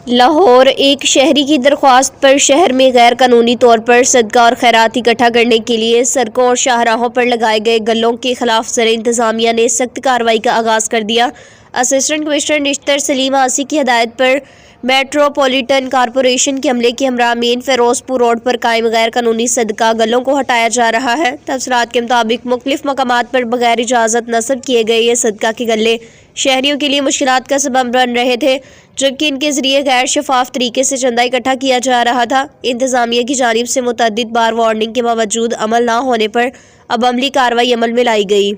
لاہور ایک شہری کی درخواست پر شہر میں غیر قانونی طور پر صدقہ اور خیرات اکٹھا کرنے کے لیے سڑکوں اور شاہراہوں پر لگائے گئے گلوں کے خلاف زیر انتظامیہ نے سخت کارروائی کا آغاز کر دیا۔ اسسٹنٹ کمشنر نشتر سلیم آسی کی ہدایت پر میٹروپولیٹن کارپوریشن کے عملے کے ہمراہ مین فیروز پور روڈ پر قائم غیر قانونی صدقہ گلوں کو ہٹایا جا رہا ہے۔ تفصیلات کے مطابق مختلف مقامات پر بغیر اجازت نصب کیے گئے یہ صدقہ کے گلے شہریوں کے لیے مشکلات کا سبب بن رہے تھے، جبکہ ان کے ذریعے غیر شفاف طریقے سے چندہ اکٹھا کیا جا رہا تھا۔ انتظامیہ کی جانب سے متعدد بار وارننگ کے باوجود عمل نہ ہونے پر اب عملی کارروائی عمل میں لائی گئی۔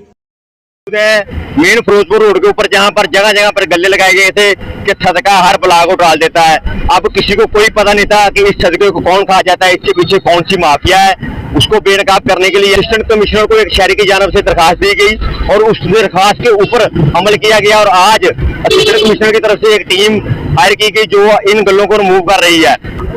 مین فیروزپور روڈ کے اوپر جہاں پر جگہ پر گلے لگائے گئے تھے کہ صدقہ ہر بلا کو ڈال دیتا ہے، اب کسی کو کوئی پتہ نہیں تھا کہ اس صدقے کو کون کھا جاتا ہے، اس کے پیچھے کون سی مافیا ہے۔ اس کو بے نقاب کرنے کے لیے اسسٹنٹ کمشنر کو ایک شہری کی جانب سے درخواست دی گئی اور اس درخواست کے اوپر عمل کیا گیا، اور آج اسسٹنٹ کمشنر کی طرف سے ایک ٹیم ہائر کی گئی جو ان گلوں کو ریموو کر رہی ہے۔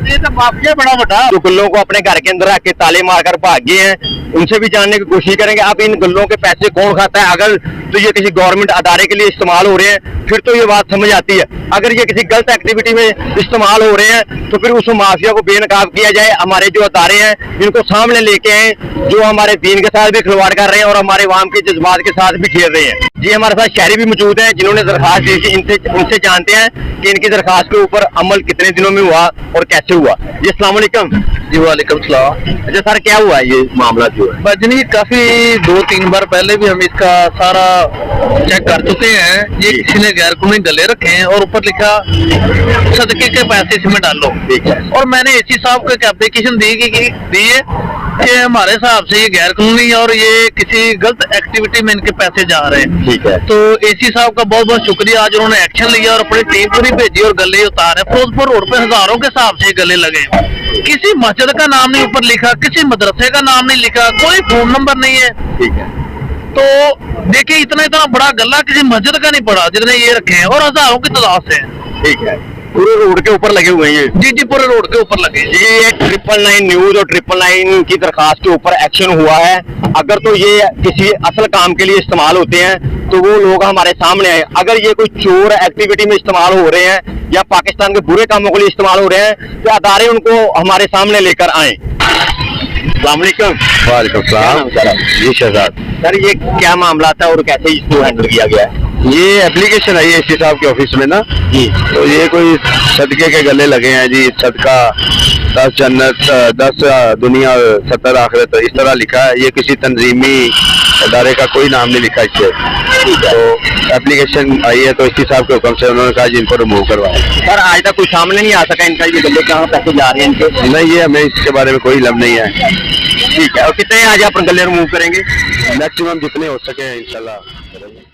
یہ تو مافیا بڑا بڑا جو گلوں کو اپنے گھر کے اندر رکھ کے تالے مار کر بھاگ گئے ہیں، ان سے بھی جاننے کی کوشش کریں گے اب ان گلوں کے پیسے کون کھاتا ہے۔ اگر تو یہ کسی گورنمنٹ ادارے کے لیے استعمال ہو رہے ہیں پھر تو یہ بات سمجھ آتی ہے، اگر یہ کسی غلط ایکٹیویٹی میں استعمال ہو رہے ہیں تو پھر اس مافیا کو بے نقاب کیا جائے۔ ہمارے جو ادارے ہیں ان کو سامنے لے کے آئیں جو ہمارے دین کے ساتھ بھی کھلواڑ کر رہے ہیں اور ہمارے عوام کے جذبات کے ساتھ بھی کھیل رہے ہیں۔ جی ہمارے ساتھ شہری بھی موجود ہیں جنہوں نے درخواست دی تھی، ان سے جانتے ہیں کہ ان کی درخواست کے اوپر عمل کتنے دنوں میں ہوا اور کیسے ہوا۔ جی السلام علیکم۔ جی وعلیکم السلام۔ اچھا سر کیا ہوا یہ معاملہ جو ہے؟ بجنی کافی 2-3 بار پہلے بھی ہم اس کا سارا چیک کر چکے ہیں، یہ کسی نے غیر قانونی گلے رکھے ہیں اور اوپر لکھا صدقے کے پیسے اس میں ڈالو، اور میں نے اے سی صاحب کو ایک اپلیکیشن دی ہے کہ ہمارے حساب سے یہ غیر قانونی اور یہ کسی غلط ایکٹیویٹی میں ان کے پیسے جا رہے ہیں۔ ٹھیک ہے، تو اے سی صاحب کا بہت بہت شکریہ، آج انہوں نے ایکشن لیا اور اپنی ٹیم پوری بھیجی اور گلے اتارے۔ فیروزپور روڈ پہ ہزاروں کے حساب سے گلے لگے، کسی مسجد کا نام نہیں اوپر لکھا، کسی مدرسے کا نام نہیں لکھا، کوئی فون نمبر نہیں ہے۔ ٹھیک ہے، تو دیکھیں اتنا بڑا گلہ کسی مسجد کا نہیں پڑا جتنے یہ رکھے ہیں اور ہزاروں کی تعداد سے۔ ٹھیک ہے، پورے روڈ کے اوپر لگے ہوئے ہیں یہ؟ جی پورے روڈ کے اوپر لگے۔ جی یہ 999 نیوز اور 999 کی درخواست کے اوپر ایکشن ہوا ہے۔ اگر تو یہ کسی اصل کام کے لیے استعمال ہوتے ہیں تو وہ لوگ ہمارے سامنے آئے، اگر یہ کوئی چور ایکٹیویٹی میں استعمال ہو رہے ہیں یا پاکستان کے برے کاموں کے لیے استعمال ہو رہے ہیں تو ادارے ان کو ہمارے سامنے لے کر آئیں۔ السلام علیکم۔ وعلیکم السلام۔ جی شہزاد سر یہ کیا معاملہ تھا اور کیسے اس کو ہینڈل کیا گیا ہے؟ یہ اپلیکیشن آئی ہے اے سی صاحب کے آفس میں نا جی، تو یہ کوئی صدقے کے گلے لگے ہیں جی، صدقہ 10 جنت 10 دنیا 70 آخرت اس طرح لکھا ہے، یہ کسی تنظیمی ادارے کا کوئی نام نہیں لکھا اس سے۔ تو اپلیکیشن آئی ہے تو اے سی صاحب کے حکم سے انہوں نے کہا جی ان کو ریموو کروایا۔ سر آج تک کوئی سامنے نہیں آ سکا ان کا یہ گلے کہاں پیسے جا رہے ہیں ان کے؟ نہیں، یہ ہمیں اس کے بارے میں کوئی علم نہیں ہے۔ ٹھیک ہے، اور کتنے آج آپ گلے ریموو کریں گے؟ میکسیمم جتنے ہو سکے انشاءاللہ کریں گے۔